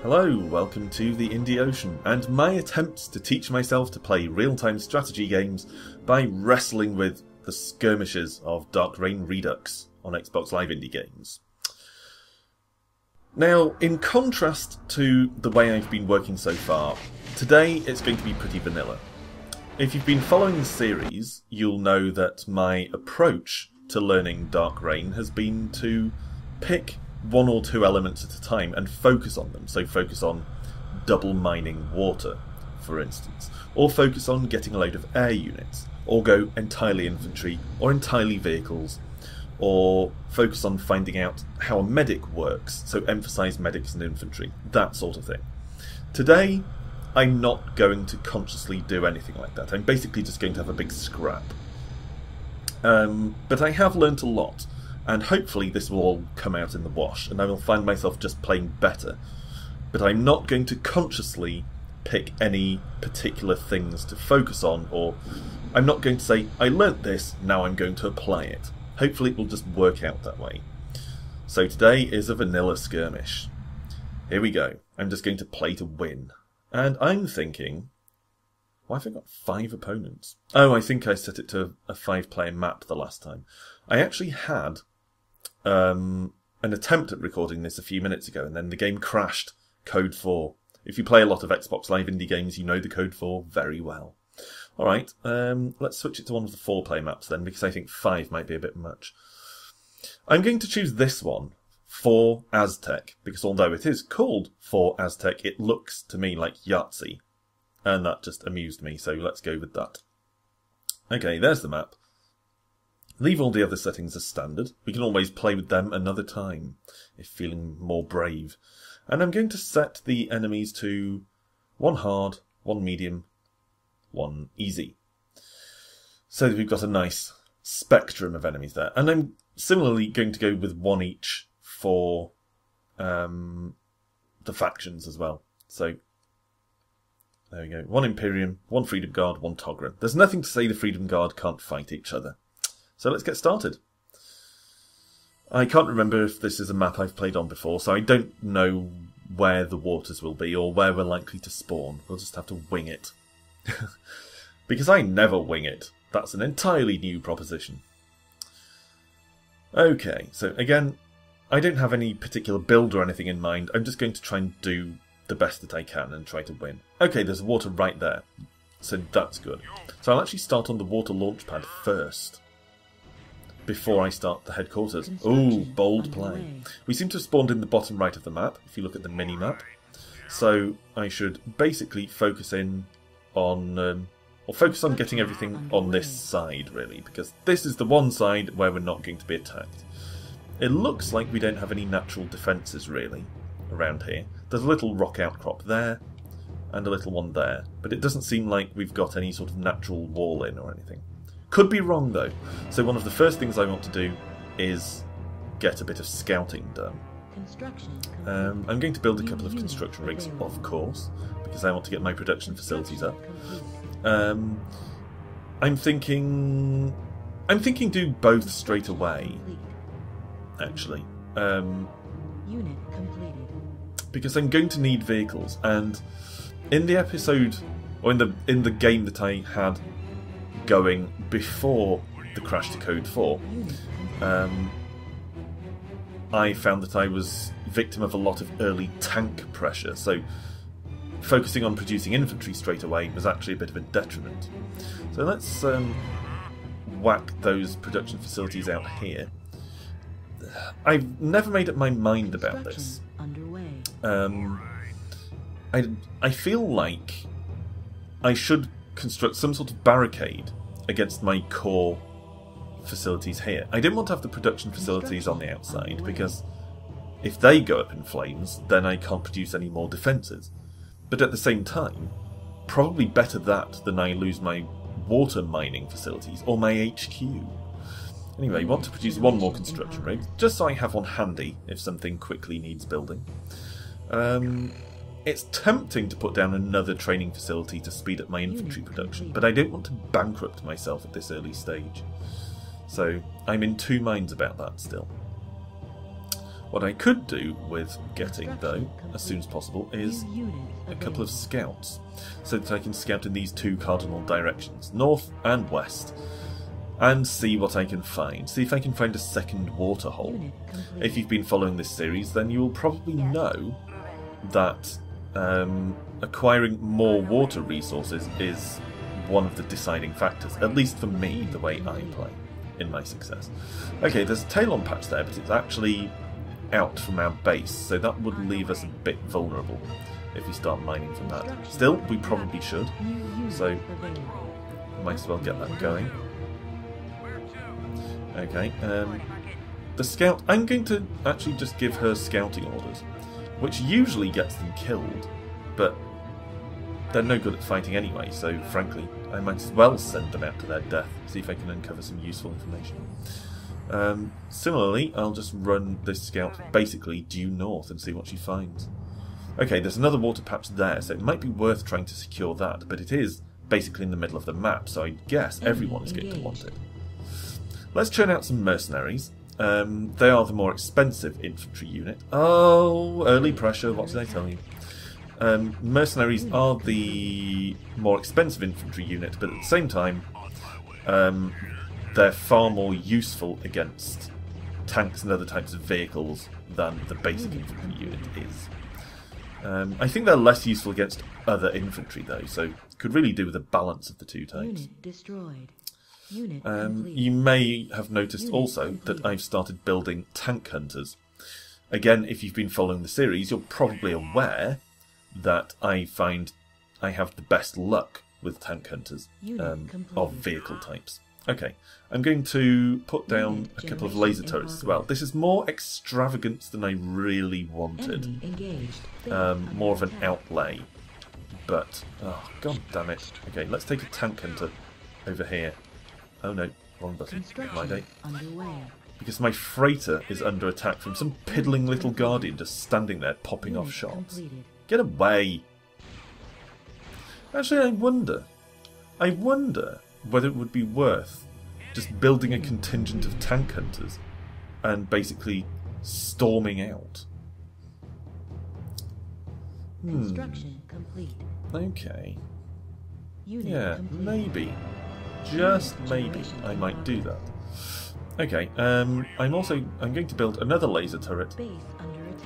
Hello, welcome to the Indie Ocean, and my attempts to teach myself to play real-time strategy games by wrestling with the skirmishes of Dark Reign Redux on Xbox Live Indie Games. Now, in contrast to the way I've been working so far, today it's going to be pretty vanilla. If you've been following the series, you'll know that my approach to learning Dark Reign has been to pick one or two elements at a time and focus on them. So focus on double mining water, for instance, or focus on getting a load of air units, or go entirely infantry, or entirely vehicles, or focus on finding out how a medic works, so emphasise medics and infantry, that sort of thing. Today, I'm not going to consciously do anything like that. I'm basically just going to have a big scrap. But I have learnt a lot, and hopefully this will all come out in the wash, and I will find myself just playing better. But I'm not going to consciously pick any particular things to focus on, or I'm not going to say, I learnt this, now I'm going to apply it. Hopefully it will just work out that way. So today is a vanilla skirmish. Here we go. I'm just going to play to win. And I'm thinking, why have I got 5 opponents? Oh, I think I set it to a 5-player map the last time. I actually had an attempt at recording this a few minutes ago, and then the game crashed. Code 4. If you play a lot of Xbox Live Indie games, you know the Code 4 very well. Alright, let's switch it to one of the 4-player maps then, because I think 5 might be a bit much. I'm going to choose this one, for Aztec, because although it is called For Aztec, it looks to me like Yahtzee. And that just amused me, so let's go with that. Okay, there's the map. Leave all the other settings as standard. We can always play with them another time, if feeling more brave. And I'm going to set the enemies to 1 hard, 1 medium, 1 easy. So that we've got a nice spectrum of enemies there. And I'm similarly going to go with 1 each for the factions as well. So there we go. 1 Imperium, 1 Freedom Guard, 1 Togra. There's nothing to say the Freedom Guard can't fight each other. So let's get started. I can't remember if this is a map I've played on before, so I don't know where the waters will be or where we're likely to spawn. We'll just have to wing it. Because I never wing it. That's an entirely new proposition. Okay, so again, I don't have any particular build or anything in mind. I'm just going to try and do the best that I can and try to win. Okay, there's water right there. So that's good. So I'll actually start on the water launch pad first, before I start the headquarters. Ooh, bold play. We seem to have spawned in the bottom right of the map, if you look at the mini-map. So I should basically focus in on, or focus on getting everything on this side, really, because this is the one side where we're not going to be attacked. It looks like we don't have any natural defences, really, around here. There's a little rock outcrop there, and a little one there, but it doesn't seem like we've got any sort of natural wall in or anything. Could be wrong, though. So one of the first things I want to do is get a bit of scouting done. I'm going to build a couple of construction rigs, of course, because I want to get my production facilities up. I'm thinking do both straight away, actually. Because I'm going to need vehicles, and in the episode, or in the game that I had going before the crash to Code 4, I found that I was victim of a lot of early tank pressure, so focusing on producing infantry straight away was actually a bit of a detriment. So let's whack those production facilities out here. I've never made up my mind about this. I feel like I should construct some sort of barricade against my core facilities here. I didn't want to have the production facilities on the outside, because if they go up in flames, then I can't produce any more defences. But at the same time, probably better that than I lose my water mining facilities, or my HQ. Anyway, I want to produce 1 more construction rig, just so I have one handy if something quickly needs building. It's tempting to put down another training facility to speed up my infantry production, but I don't want to bankrupt myself at this early stage. So I'm in two minds about that still. What I could do with getting, though, as soon as possible, is a couple of scouts, so that I can scout in these two cardinal directions, north and west, and see what I can find. See if I can find a second water hole. If you've been following this series, then you will probably know that acquiring more water resources is one of the deciding factors, at least for me, the way I play, in my success. Okay, there's a Talon patch there, but it's actually out from our base, so that would leave us a bit vulnerable if we start mining from that. Still, we probably should, so might as well get that going. Okay, the scout, I'm going to actually just give her scouting orders, which usually gets them killed, but they're no good at fighting anyway, so frankly I might as well send them out to their death, see if I can uncover some useful information. Similarly, I'll just run this scout basically due north and see what she finds. Okay, there's another water patch there, so it might be worth trying to secure that, but it is basically in the middle of the map, so I guess everyone is going to want it. Let's churn out some mercenaries. They are the more expensive infantry unit. Oh, early pressure, what did I tell you? Mercenaries are the more expensive infantry unit, but at the same time, they're far more useful against tanks and other types of vehicles than the basic infantry unit is. I think they're less useful against other infantry though, so could really do with a balance of the two types. Unit destroyed. Unit You may have noticed also that I've started building tank hunters. Again, if you've been following the series, you're probably aware that I find I have the best luck with tank hunters of vehicle types. Okay, I'm going to put down a couple of laser turrets as well. This is more extravagant than I really wanted. More of an outlay. But, oh, god damn it. Okay, let's take a tank hunter over here. Oh no, wrong button. My day. Because my freighter is under attack from some piddling little guardian just standing there popping off shots. Get away! Actually, I wonder whether it would be worth just building a contingent of tank hunters and storming out. Construction complete. Okay. Yeah, maybe. Just maybe I might do that. Okay, I'm going to build another laser turret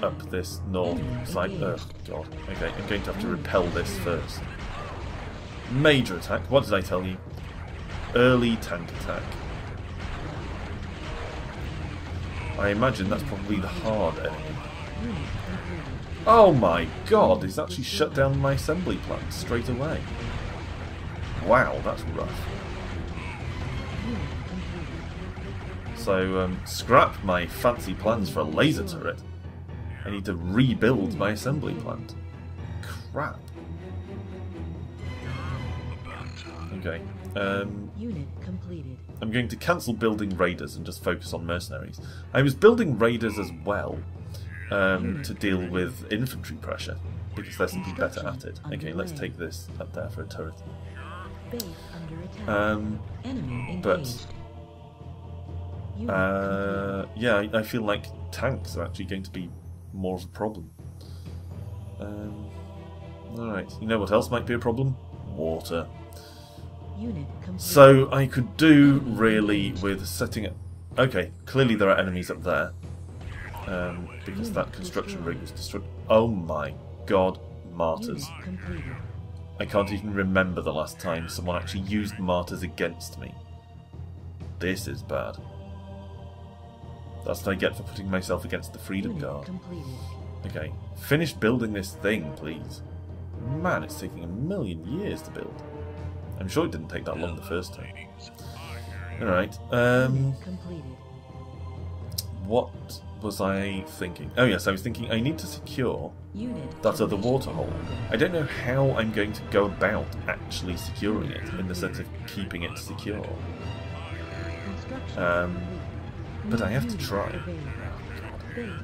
up this north side. Oh god. Okay, I'm going to have to repel this first. Major attack. What did I tell you? Early tank attack. I imagine that's probably the hard enemy. Oh my god, he's actually shut down my assembly plant straight away. Wow, that's rough. So, scrap my fancy plans for a laser turret. I need to rebuild my assembly plant. Crap. Okay. Unit completed. I'm going to cancel building raiders and just focus on mercenaries. I was building raiders as well to deal with infantry pressure because they're simply better at it. Okay, let's take this up there for a turret. But yeah, I feel like tanks are actually going to be more of a problem. Alright, you know what else might be a problem? Water. So I could do really with setting it. Okay, clearly there are enemies up there because that construction rig was destroyed. Oh my god, martyrs. I can't even remember the last time someone actually used martyrs against me. This is bad. That's what I get for putting myself against the Freedom Guard. Okay, finish building this thing, please. Man, it's taking 1,000,000 years to build. I'm sure it didn't take that long the first time. Alright, what was I thinking? Oh yes, I was thinking I need to secure that other water hole. I don't know how I'm going to go about actually securing it, in the sense of keeping it secure. But I have to try. Oh, God.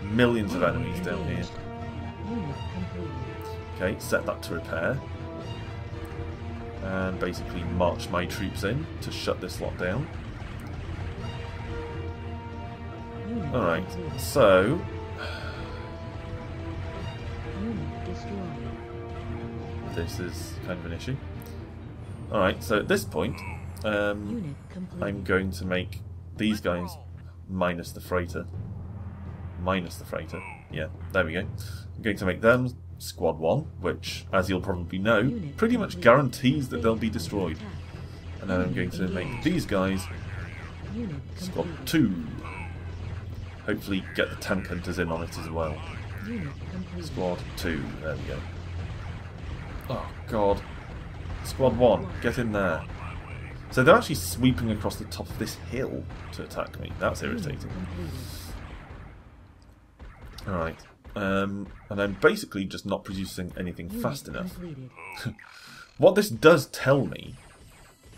Millions of enemies down here. Okay, set that to repair. And basically march my troops in to shut this lot down. Unit Alright, completed. so... Unit destroyed. this is kind of an issue. Alright, so at this point, Unit completed. I'm going to make these guys minus the freighter. Minus the freighter. Yeah, there we go. I'm going to make them Squad 1, which, as you'll probably know, Unit pretty much complete. guarantees that they'll be Base under destroyed. attack. And then I'm going to make these guys Unit Squad completed. 2. Hopefully get the tank hunters in on it as well. Unit completed. Squad 2, there we go. Oh god. Squad 1, get in there. So they're actually sweeping across the top of this hill to attack me. That's Unit irritating. completed. Alright. And I'm basically just not producing anything Unit fast enough. completed. What this does tell me,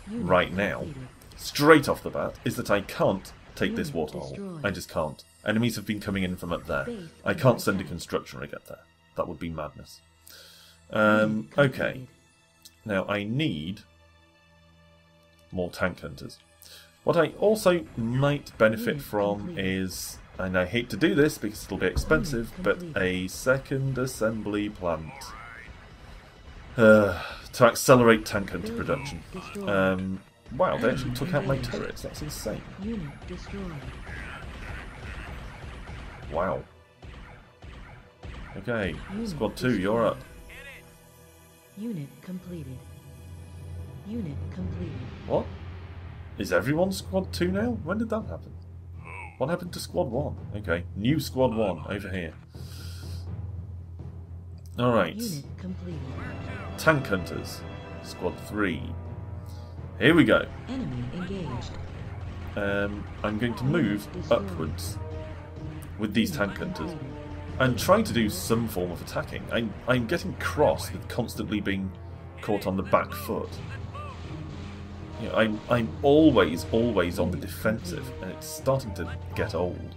Unit right now, completed. straight off the bat, is that I can't take this Unit waterhole. destroyed. I just can't. Enemies have been coming in from up there. Base I under can't send a attack. construction rig up there. That would be madness. Unit Okay. completed. Now I need more tank hunters. What I also might benefit Unit from completed. is, and I hate to do this because it'll be expensive, Unit but completed. a second assembly plant to accelerate tank hunter Building production. destroyed. Wow, they actually took out my turrets. That's insane. Unit destroyed. Wow. Okay, Unit Squad 2, you're up. Unit completed. Unit completed. What? Is everyone Squad 2 now? When did that happen? What happened to Squad 1? Okay, new Squad 1 over here. Alright, Unit completed. Tank Hunters, Squad 3. Here we go. Enemy engaged. I'm going to move upwards with these Tank Hunters and try to do some form of attacking. I'm getting cross with constantly being caught on the back foot. You know, I'm always on the defensive, and it's starting to get old.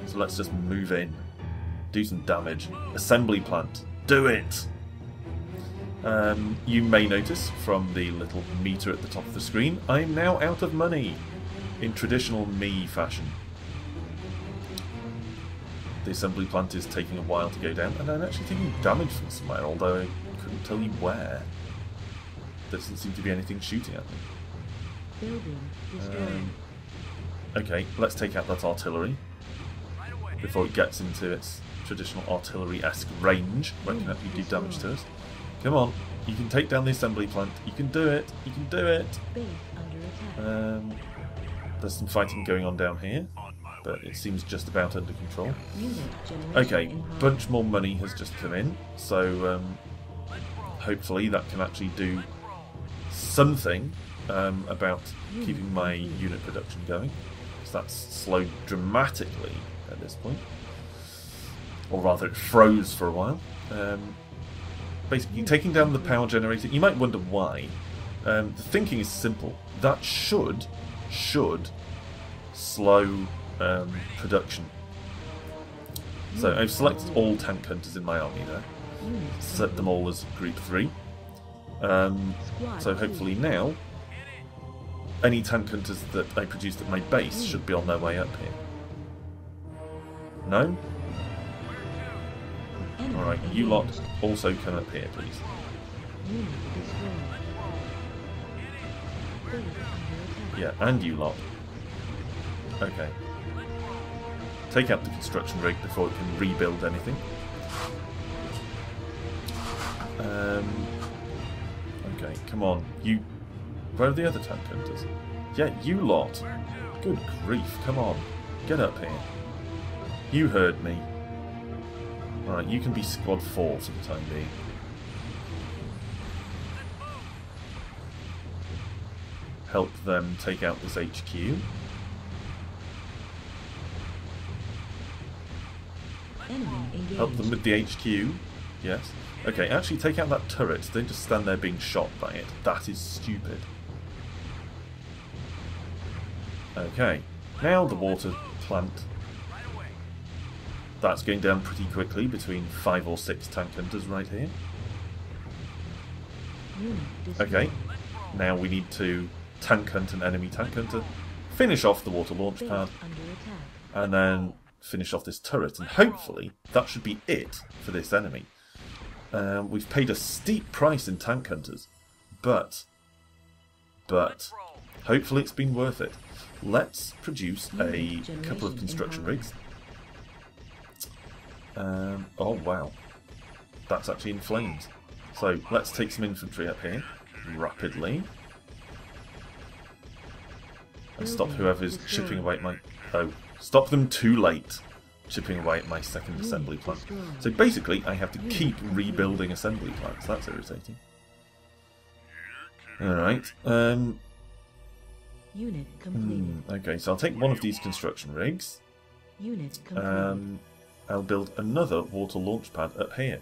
So let's just move in, do some damage. Assembly plant, do it! You may notice from the little meter at the top of the screen, I'm now out of money, in traditional me fashion. The assembly plant is taking a while to go down, and I'm actually taking damage from somewhere, although I couldn't tell you where. There doesn't seem to be anything shooting at me. Building destroyed. Okay, let's take out that artillery before it gets into its traditional artillery-esque range, where it can actually do damage to us. Come on, you can take down the assembly plant. You can do it. You can do it. Base under attack. There's some fighting going on down here, but it seems just about under control. Unit generation Okay, in progress. bunch more money has just come in, so hopefully that can actually do something about keeping my unit production going, because that's slowed dramatically at this point, or rather it froze for a while. Basically taking down the power generator, you might wonder why. The thinking is simple. That should slow production. So I've selected all tank hunters in my army there, Unit set them all as group 3. Squad So two. hopefully now, any tank hunters that I produced at my base should be on their way up here. No? Enemy Alright, you lot engaged. also come up here, please. Unit destroyed. Base under attack. Yeah, and you lot. Okay. Take out the construction rig before it can rebuild anything. Okay, come on. You... Where are the other tank hunters? Yeah, you lot. Good grief, come on. Get up here. You heard me. Alright, you can be Squad 4 for the time being. Help them take out this HQ. Enemy engaged. Help them with the HQ. Yes. Okay, actually take out that turret. Don't just stand there being shot by it. That is stupid. Okay. Now the water plant. That's going down pretty quickly between 5 or 6 tank hunters right here. Unit destroyed. Okay. Now we need to tank hunt an enemy tank hunter finish off the water launch Base pad, under attack. and then finish off this turret. And hopefully that should be it for this enemy. We've paid a steep price in tank hunters, but hopefully it's been worth it. Let's produce a couple of construction rigs. Oh wow, that's actually in flames. So let's take some infantry up here rapidly and stop whoever's chipping away at my... Oh, stop them too late chipping away at my second assembly plant. So basically I have to keep rebuilding assembly plants. That's irritating. Alright. Unit completed. Okay, so I'll take one of these construction rigs. Unit completed. I'll build another water launch pad up here.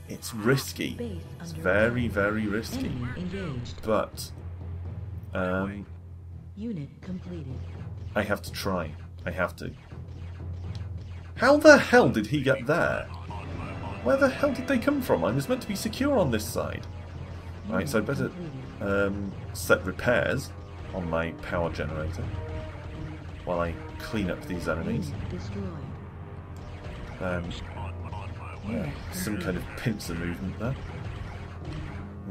It's risky. Base It's under very, attack. very risky. Enemy engaged. But Unit completed. I have to try. I have to. How the hell did he get there? Where the hell did they come from? I was meant to be secure on this side. Right, so I better set repairs on my power generator while I clean up these enemies. Unit destroyed. Yeah, some kind of pincer movement there.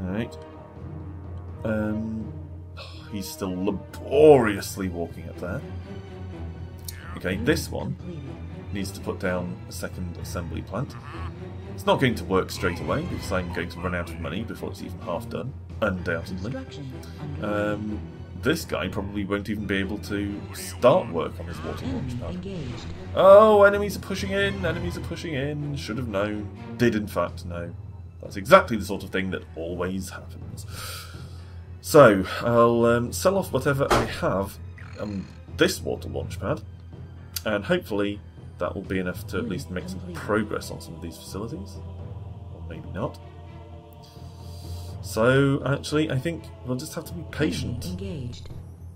Alright. He's still laboriously walking up there. Okay, this one needs to put down a second assembly plant. It's not going to work straight away because I'm going to run out of money before it's even half done, undoubtedly. Construction under This guy probably won't even be able to start work on his water launch enemy pad. engaged. Oh, enemies are pushing in, enemies are pushing in. Should have known. Did in fact know. That's exactly the sort of thing that always happens. So, I'll sell off whatever I have on this water launch pad, and hopefully that will be enough to at least make some progress on some of these facilities. Or maybe not. So, actually, I think we'll just have to be patient. Enemy engaged.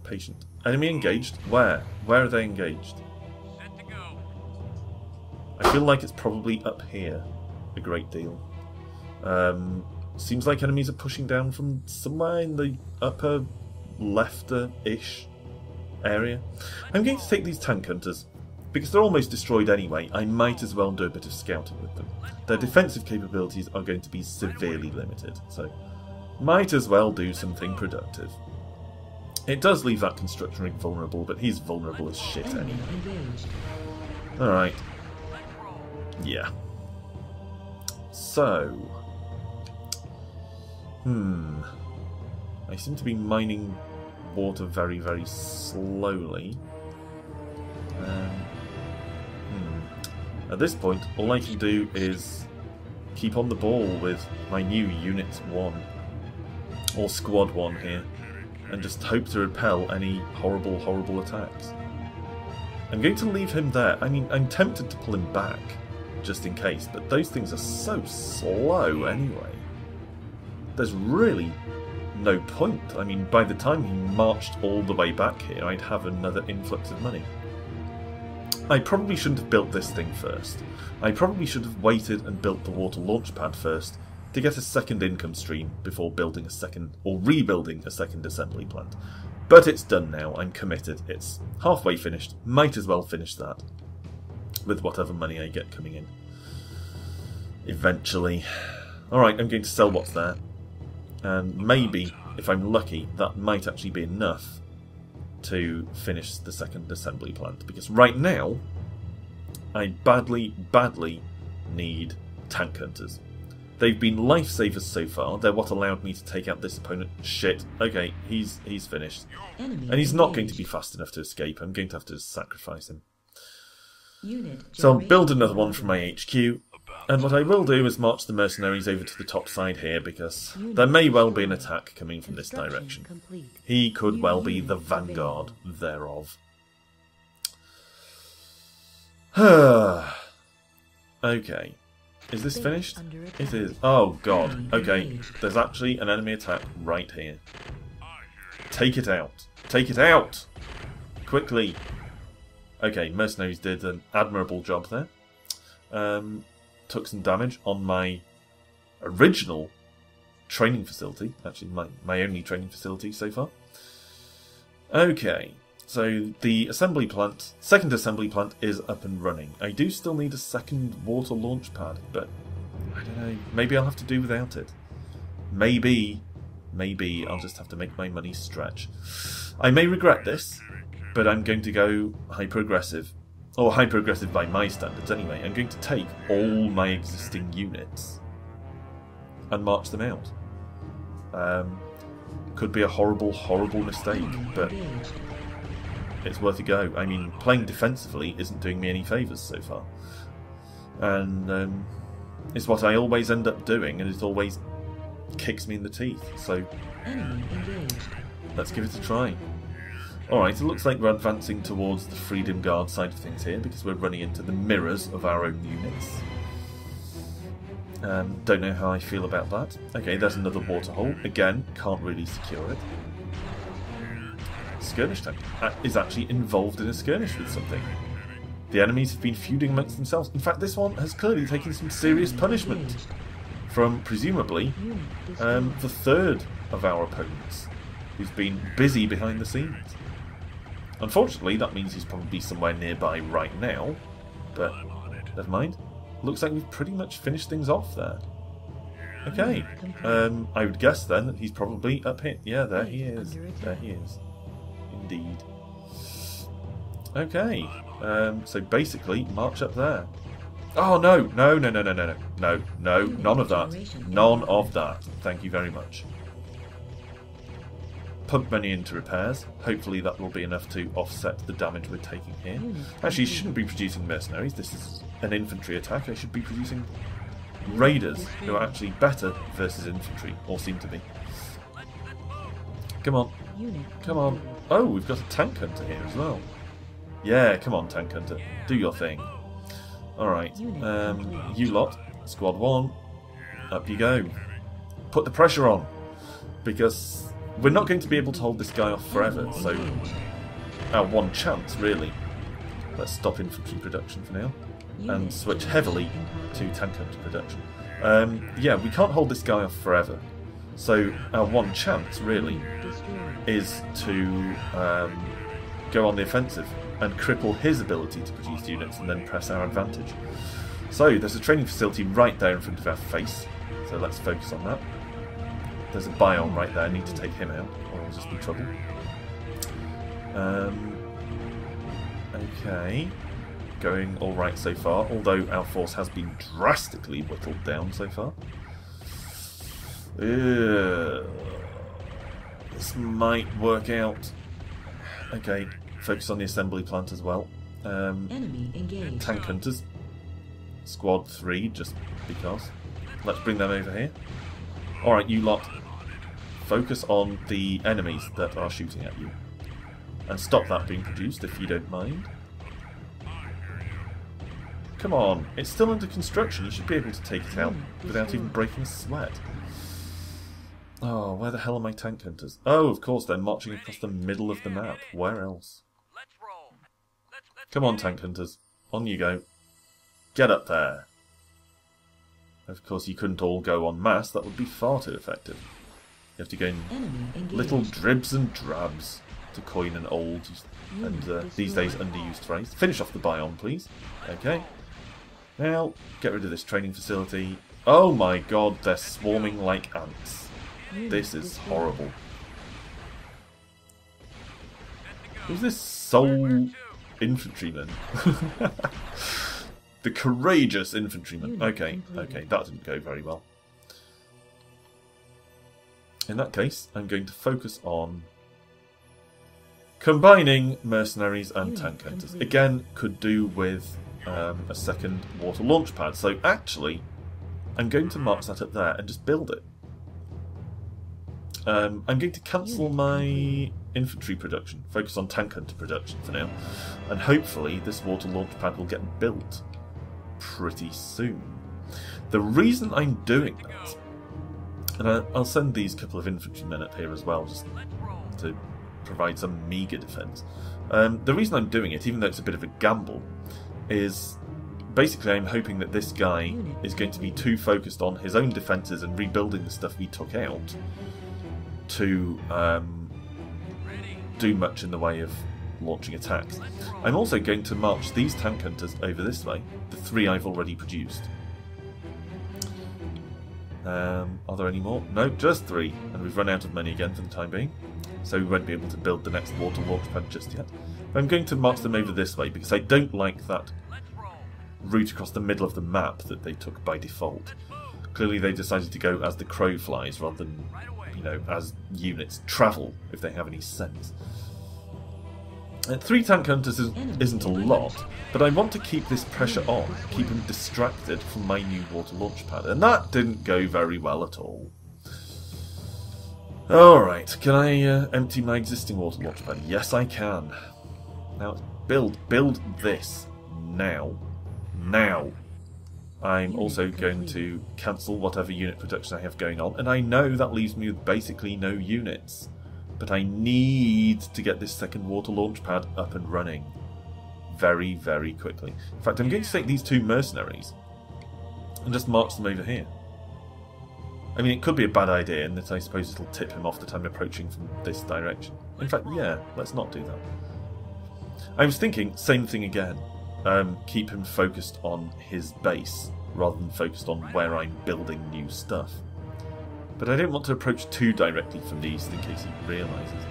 Patient. Enemy engaged? Where? Where are they engaged? I feel like it's probably up here a great deal. Seems like enemies are pushing down from somewhere in the upper left-ish area. I'm going to take these tank hunters. Because they're almost destroyed anyway, I might as well do a bit of scouting with them. Their defensive capabilities are going to be severely limited, so might as well do something productive. It does leave that construction rig vulnerable, but he's vulnerable as shit Enemy anyway. engaged. Alright. Yeah. So... I seem to be mining water very, very slowly. At this point, all I can do is keep on the ball with my new Unit 1, or Squad 1 here, and just hope to repel any horrible, horrible attacks. I'm going to leave him there. I mean, I'm tempted to pull him back, just in case, but those things are so slow anyway. There's really no point. I mean, by the time he marched all the way back here, I'd have another influx of money. I probably shouldn't have built this thing first. I probably should have waited and built the water launch pad first to get a second income stream before building a second, or rebuilding a second assembly plant. But it's done now, I'm committed. It's halfway finished, might as well finish that with whatever money I get coming in. Eventually. Alright, I'm going to sell what's there. And maybe, if I'm lucky, that might actually be enough to finish the second assembly plant. Because right now, I badly, badly need tank hunters. They've been lifesavers so far. They're what allowed me to take out this opponent. Shit. Okay, he's finished. Enemy And he's not going to engaged. be fast enough to escape. I'm going to have to sacrifice him. Unit So I'll generation build another one from my ordered. HQ. And what I will do is march the mercenaries over to the top side here, because there may well be an attack coming from this Construction direction. complete. He could New well be the unit vanguard available. thereof. Okay. Is this Base finished? under It attack. is. Oh god. Enemy Okay. engaged. There's actually an enemy attack right here. Take it out. Take it out! Quickly. Okay, mercenaries did an admirable job there. Took some damage on my original training facility. Actually, my only training facility so far. Okay, So the assembly plant, second assembly plant is up and running. I do still need a second water launch pad, but I don't know, maybe I'll have to do without it. Maybe I'll just have to make my money stretch. I may regret this, but I'm going to go high progressive. Or high progressive by my standards anyway. I'm going to take all my existing units and march them out. Could be a horrible, horrible mistake, but it's worth a go. I mean, playing defensively isn't doing me any favours so far. And it's what I always end up doing, and it always kicks me in the teeth. So let's give it a try. Alright, it looks like we're advancing towards the Freedom Guard side of things here, because we're running into the mirrors of our own units. Don't know how I feel about that. Okay, there's another water hole. Again, can't really secure it. Skirmish tank is actually involved in a skirmish with something. The enemies have been feuding amongst themselves. In fact, this one has clearly taken some serious punishment from, presumably, the third of our opponents, who's been busy behind the scenes. Unfortunately, that means he's probably somewhere nearby right now, but never mind. Looks like we've pretty much finished things off there. Okay, I would guess then that he's probably up here. Yeah, there he is. There he is. Indeed. Okay, so basically, march up there. Oh, no, no, no, no, no, no, no, no, no, none of that. None of that. Thank you very much. Pump money into repairs. Hopefully that will be enough to offset the damage we're taking here. Actually, shouldn't be producing mercenaries. This is an infantry attack. I should be producing raiders, who are actually better versus infantry, or seem to be. Come on. Come on. Oh, we've got a tank hunter here as well. Yeah, come on, tank hunter. Do your thing. Alright. You lot. Squad 1. Up you go. Put the pressure on. Because we're not going to be able to hold this guy off forever, so our one chance, really. Let's stop infantry production for now and switch heavily to tank hunter production. Yeah, we can't hold this guy off forever, so our one chance, really, is to go on the offensive and cripple his ability to produce units and then press our advantage. So there's a training facility right there in front of our face, so let's focus on that. There's a biome right there, I need to take him out, or I'll just be trouble. Okay, going alright so far, although our force has been drastically whittled down so far. This might work out. Okay, focus on the assembly plant as well. Enemy engaged. Tank hunters. Squad 3, just because. Let's bring them over here. Alright, you lot. Focus on the enemies that are shooting at you. And stop that being produced, if you don't mind. Come on, it's still under construction. You should be able to take it out without even breaking a sweat. Oh, where the hell are my tank hunters? Oh, of course, they're marching across the middle of the map. Where else? Come on, tank hunters. On you go. Get up there. Of course, you couldn't all go en masse. That would be far too effective. You have to go in little dribs and drabs, to coin an old and these days underused phrase. Finish off the biome, please. Okay. Now, get rid of this training facility. Oh my god, they're swarming like ants. This is horrible. Who's this sole infantryman? The courageous infantryman. Okay, okay, that didn't go very well. In that case, I'm going to focus on combining mercenaries and tank hunters. Again, could do with a second water launch pad. So actually, I'm going to mark that up there and just build it. I'm going to cancel my infantry production, focus on tank hunter production for now, and hopefully this water launch pad will get built pretty soon. The reason I'm doing that, and I'll send these couple of infantrymen up here as well, just to provide some meagre defence. The reason I'm doing it, even though it's a bit of a gamble, is basically I'm hoping that this guy is going to be too focused on his own defences and rebuilding the stuff we took out to do much in the way of launching attacks. I'm also going to march these tank hunters over this way, the 3 I've already produced. Are there any more? No, just 3, and we've run out of money again for the time being, so we won't be able to build the next water launch pad just yet. I'm going to march them over this way because I don't like that route across the middle of the map that they took by default. Clearly they decided to go as the crow flies rather than, you know, as units travel, if they have any sense. 3 tank hunters isn't a lot, but I want to keep this pressure on, keep them distracted from my new water launch pad, and that didn't go very well at all. Alright, can I empty my existing water launch pad? Yes, I can. Now, build this. Now. I'm also going to cancel whatever unit production I have going on, and I know that leaves me with basically no units. But I need to get this second water launch pad up and running very, very quickly. In fact, I'm going to take these 2 mercenaries and just march them over here. I mean, it could be a bad idea, and that I suppose it'll tip him off that I'm approaching from this direction. In fact, yeah, let's not do that. I was thinking, same thing again. Keep him focused on his base, rather than focused on where I'm building new stuff. But I don't want to approach too directly from the east in case he realises.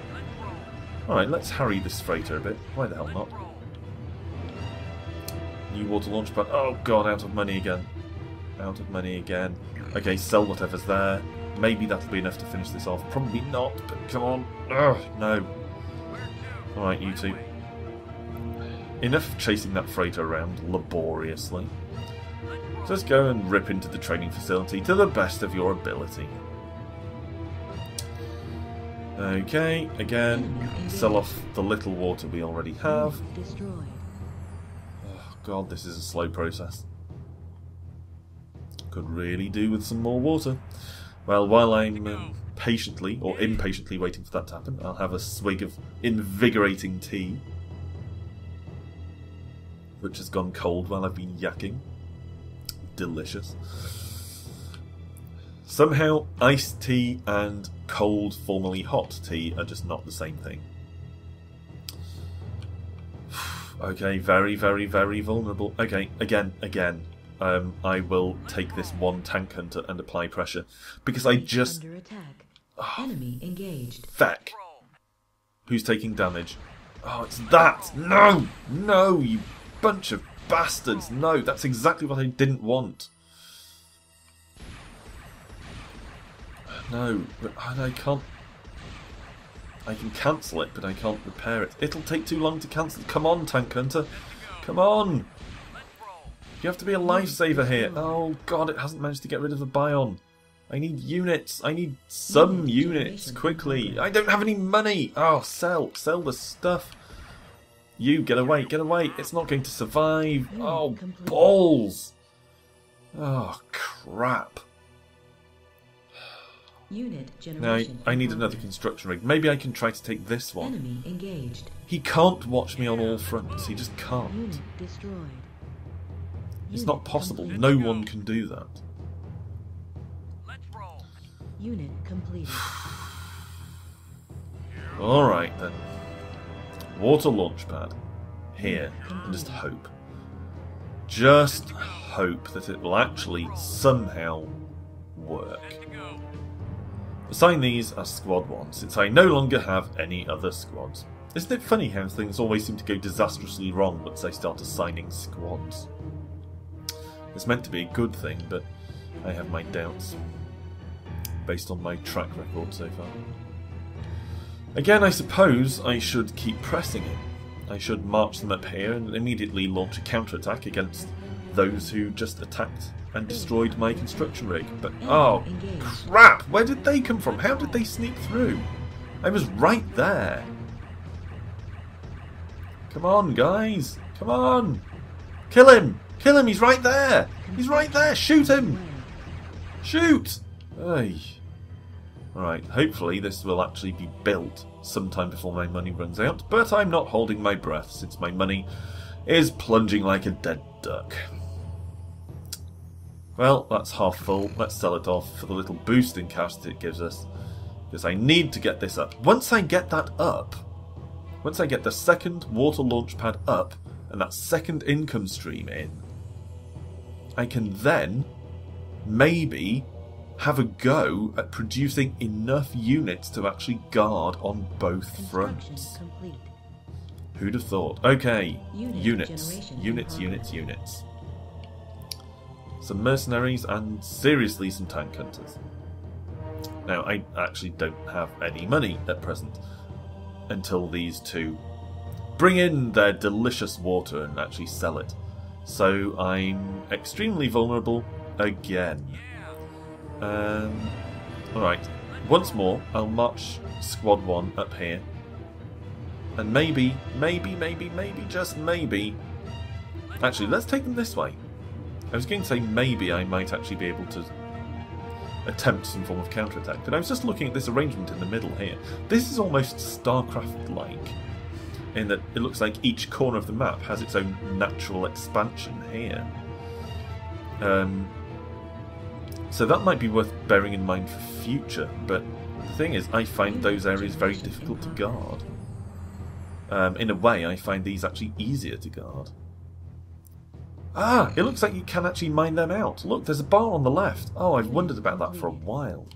Alright, let's harry this freighter a bit. Why the hell not? New water launch pad. Oh god, out of money again. Out of money again. Okay, sell whatever's there. Maybe that'll be enough to finish this off. Probably not, but come on. Ugh, no. Alright, you 2. Enough of chasing that freighter around laboriously. Just go and rip into the training facility to the best of your ability. Okay, again, sell off the little water we already have. Oh god, this is a slow process. Could really do with some more water. Well, while I'm patiently, or impatiently waiting for that to happen, I'll have a swig of invigorating tea, which has gone cold while I've been yakking. Delicious. Somehow, iced tea and cold, formerly hot tea are just not the same thing. Okay, very, very, very vulnerable. Okay, again. I will take this 1 tank hunter and apply pressure because I just. Under attack. Enemy engaged. Feck. Who's taking damage? Oh, it's that! No! No, you bunch of bastards! No, that's exactly what I didn't want. No, but I can't. I can cancel it, but I can't repair it. It'll take too long to cancel. Come on, tank hunter. Come on! You have to be a lifesaver here. Oh god, it hasn't managed to get rid of the bion. I need units. I need some units quickly. I don't have any money. Oh, sell the stuff. You get away, get away. It's not going to survive. Oh, balls. Oh, crap. Unit Now, generation. I need another construction rig. Maybe I can try to take this one. Enemy engaged. He can't watch me on all fronts. He just can't. Unit destroyed. It's Unit not possible. complete. No one can do that. Unit completed. Alright then. Water launch pad. Here. And just hope. Just hope that it will actually somehow work. Assign these as Squad 1, since I no longer have any other squads. Isn't it funny how things always seem to go disastrously wrong once I start assigning squads? It's meant to be a good thing, but I have my doubts, based on my track record so far. Again, I suppose I should keep pressing it. I should march them up here and immediately launch a counterattack against those who just attacked and destroyed my construction rig. But, oh, crap! Where did they come from? How did they sneak through? I was right there. Come on, guys. Come on. Kill him. Kill him. He's right there. He's right there. Shoot him. Shoot. Ay. Alright, hopefully this will actually be built sometime before my money runs out, but I'm not holding my breath since my money is plunging like a dead duck. Well, that's half full. Let's sell it off for the little boost in cash that it gives us, because I need to get this up. Once I get that up, Once I get the second water launch pad up and that second income stream in, I can then maybe have a go at producing enough units to actually guard on both fronts. Complete. Who'd have thought? Okay, units. Generation Units, in units, units. Some mercenaries and seriously some tank hunters. Now, I actually don't have any money at present until these two bring in their delicious water and actually sell it. So I'm extremely vulnerable again. Alright, once more I'll march Squad 1 up here. And maybe, just maybe... Actually, let's take them this way. I was going to say maybe I might actually be able to attempt some form of counterattack, but I was just looking at this arrangement in the middle here. This is almost StarCraft-like, in that it looks like each corner of the map has its own natural expansion here. So that might be worth bearing in mind for future, but the thing is, I find those areas very difficult to guard. In a way, I find these actually easier to guard. Ah! It looks like you can actually mine them out. Look, there's a bar on the left. Oh, I've wondered about that for a while.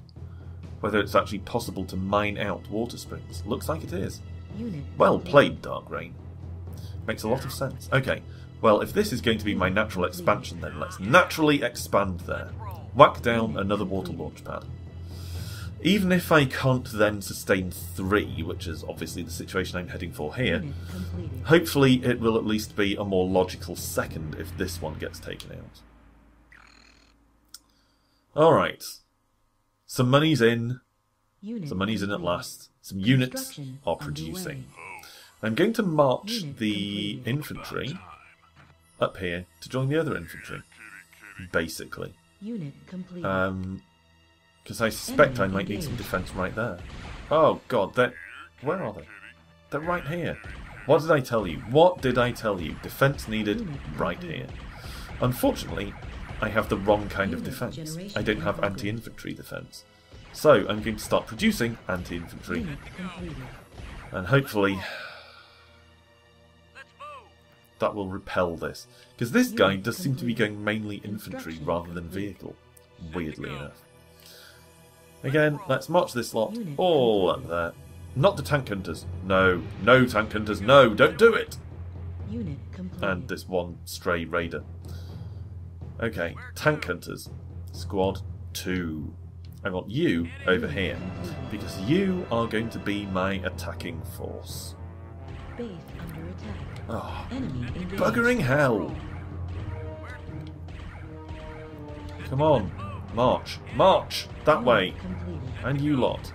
Whether it's actually possible to mine out water springs. Looks like it is. Well played, Dark Rain. Makes a lot of sense. Okay, well, if this is going to be my natural expansion, then let's naturally expand there. Whack down another water launch pad. Even if I can't then sustain 3, which is obviously the situation I'm heading for here, hopefully it will at least be a more logical second if this one gets taken out. Alright. Some money's in. Some money's in at last. Some units are producing. I'm going to march the infantry up here to join the other infantry, basically. Because I suspect I might need some defence right there. Oh god, where are they? They're right here. What did I tell you? What did I tell you? Defence needed right here. Unfortunately, I have the wrong kind of defence. I don't have anti-infantry defence. So I'm going to start producing anti-infantry. And hopefully that will repel this. Because this guy does seem to be going mainly infantry rather than vehicle. Weirdly enough. Again, let's march this lot all up there. Not the tank hunters. No, no tank hunters, no, don't do it! And this one stray raider. Okay, tank hunters. Squad 2. I want you over here, because you are going to be my attacking force. Oh, buggering hell! Come on, march, march! That way! And you lot,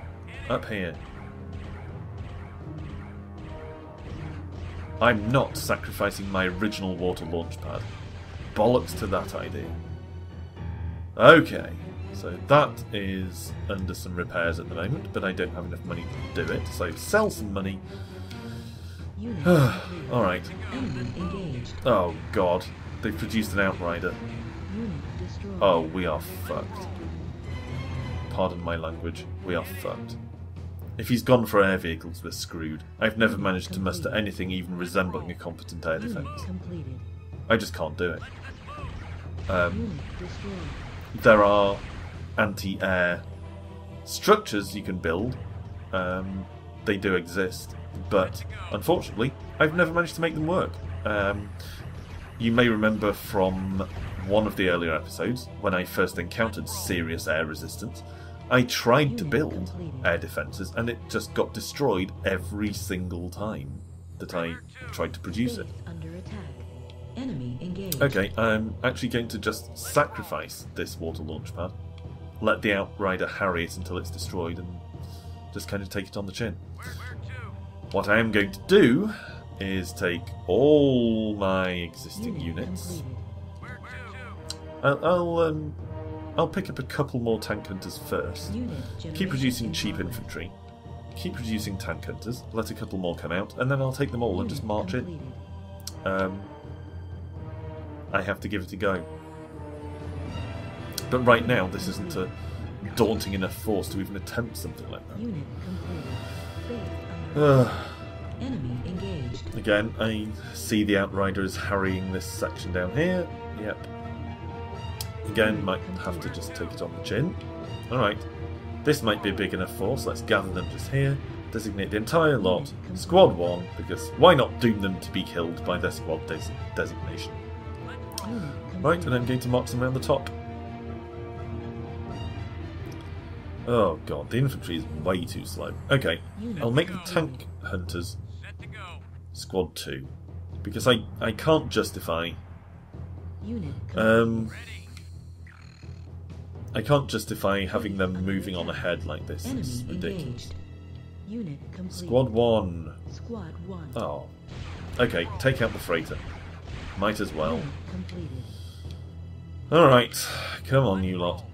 up here. I'm not sacrificing my original water launch pad. Bollocks to that idea. Okay, so that is under some repairs at the moment, but I don't have enough money to do it, so sell some money. Alright. Oh god, they've produced an outrider. Oh, we are fucked. Pardon my language, we are fucked. If he's gone for air vehicles, we're screwed. I've never managed to muster anything even resembling a competent air defence. I just can't do it. There are anti-air structures you can build. They do exist, but unfortunately, I've never managed to make them work. You may remember from one of the earlier episodes, when I first encountered serious air resistance, I tried to build air defences and it just got destroyed every single time that I tried to produce it. Okay, I'm actually going to just sacrifice this water launch pad, let the outrider harry it until it's destroyed and just kind of take it on the chin. What I am going to do is all my existing units. I'll pick up a couple more tank hunters first. Keep producing cheap infantry. Keep producing tank hunters. Let a couple more come out, and then I'll take them all and just march in. I have to give it a go. But right now, this isn't a daunting enough force to even attempt something like that. Enemy engaged. Again, I see the Outriders harrying this section down here. Yep. Again, might have to just take it on the chin. Alright. This might be a big enough force. Let's gather them just here. Designate the entire lot. Squad 1, because why not doom them to be killed by their squad designation? Right, and I'm going to march them around the top. Oh god, the infantry is way too slow. Okay, I'll make the tank hunters squad 2. Because I can't justify... I can't justify having them moving on ahead like this. It's ridiculous. Unit complete. Squad 1. Squad 1. Oh. Okay, take out the freighter. Might as well. Unit completed. Alright, come on you lot.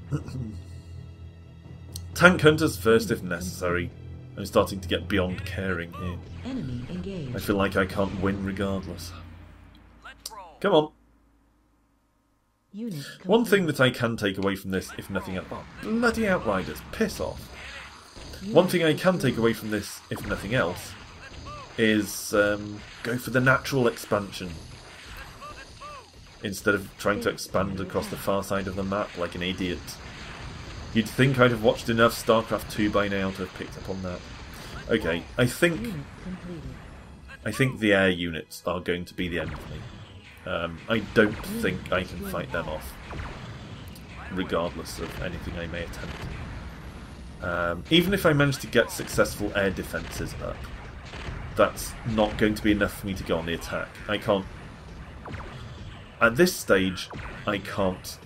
Tank hunters first if necessary. I'm starting to get beyond caring here. Enemy engaged. I feel like I can't win regardless. Come on. Unit One thing that I can take away from this, if nothing else... Oh, bloody Outriders, piss off. One thing I can take away from this, if nothing else, is go for the natural expansion. Instead of trying to expand across the far side of the map like an idiot. You'd think I'd have watched enough StarCraft 2 by now to have picked up on that. Okay, I think the air units are going to be the end of me. I don't think I can fight them off, regardless of anything I may attempt. Even if I manage to get successful air defences up, that's not going to be enough for me to go on the attack. I can't... At this stage, I can't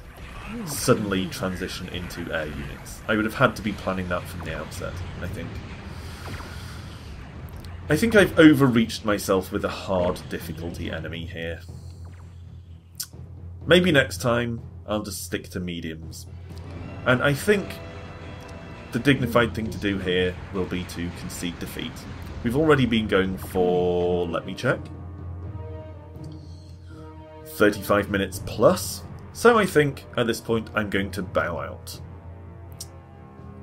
suddenly transition into air units. I would have had to be planning that from the outset, I think. I think I've overreached myself with a hard difficulty enemy here. Maybe next time I'll just stick to mediums. And I think the dignified thing to do here will be to concede defeat. We've already been going for, let me check, 35 minutes plus. So I think at this point I'm going to bow out.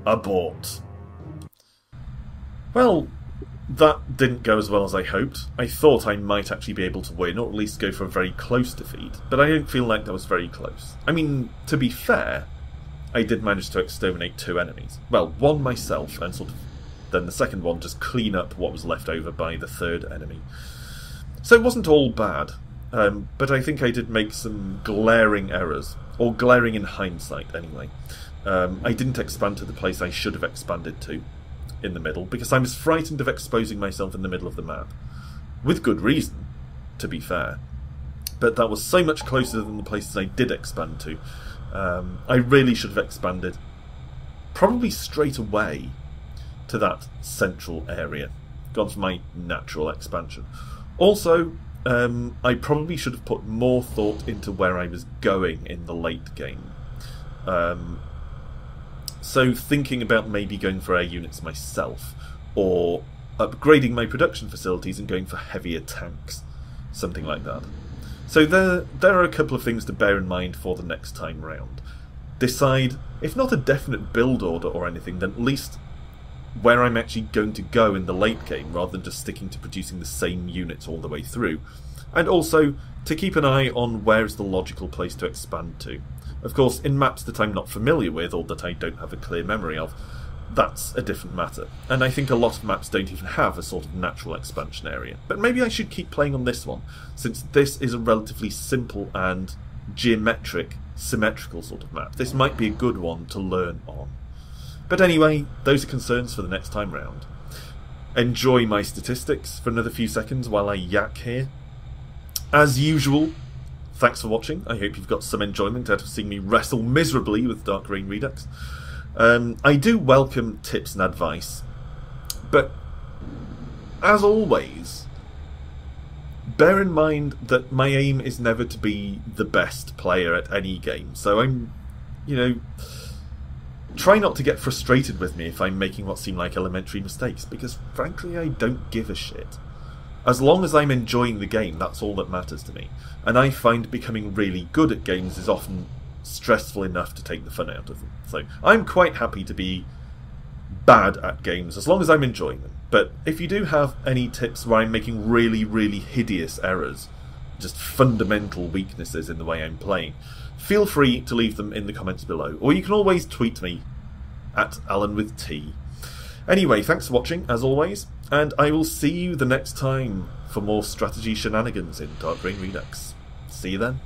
Abort. Well, that didn't go as well as I hoped. I thought I might actually be able to win, or at least go for a very close defeat, but I don't feel like that was very close. I mean, to be fair, I did manage to exterminate 2 enemies. Well, one myself, and sort of then the second one just clean up what was left over by the 3rd enemy. So it wasn't all bad, but I think I did make some glaring errors, or glaring in hindsight anyway. I didn't expand to the place I should have expanded to, in the middle, because I was frightened of exposing myself in the middle of the map. With good reason, to be fair. But that was so much closer than the places I did expand to. I really should have expanded probably straight away to that central area. Gone for my natural expansion. Also, I probably should have put more thought into where I was going in the late game. So thinking about maybe going for air units myself, or upgrading my production facilities and going for heavier tanks, something like that. So there are a couple of things to bear in mind for the next time round. Decide, if not a definite build order or anything, then at least where I'm actually going to go in the late game, rather than just sticking to producing the same units all the way through. And also to keep an eye on where is the logical place to expand to. Of course, in maps that I'm not familiar with, or that I don't have a clear memory of, that's a different matter. And I think a lot of maps don't even have a sort of natural expansion area. But maybe I should keep playing on this one, since this is a relatively simple and geometric, symmetrical sort of map. This might be a good one to learn on. But anyway, those are concerns for the next time round. Enjoy my statistics for another few seconds while I yak here. As usual, thanks for watching. I hope you've got some enjoyment out of seeing me wrestle miserably with Dark Reign Redux. I do welcome tips and advice, but as always, bear in mind that my aim is never to be the best player at any game. So try not to get frustrated with me if I'm making what seem like elementary mistakes, because frankly I don't give a shit. As long as I'm enjoying the game, that's all that matters to me. And I find becoming really good at games is often stressful enough to take the fun out of them. So I'm quite happy to be bad at games as long as I'm enjoying them. But if you do have any tips where I'm making really, really hideous errors, just fundamental weaknesses in the way I'm playing, feel free to leave them in the comments below. Or you can always tweet me at AlanWithT. Anyway, thanks for watching, as always, and I will see you the next time for more strategy shenanigans in Dark Reign Redux. See you then.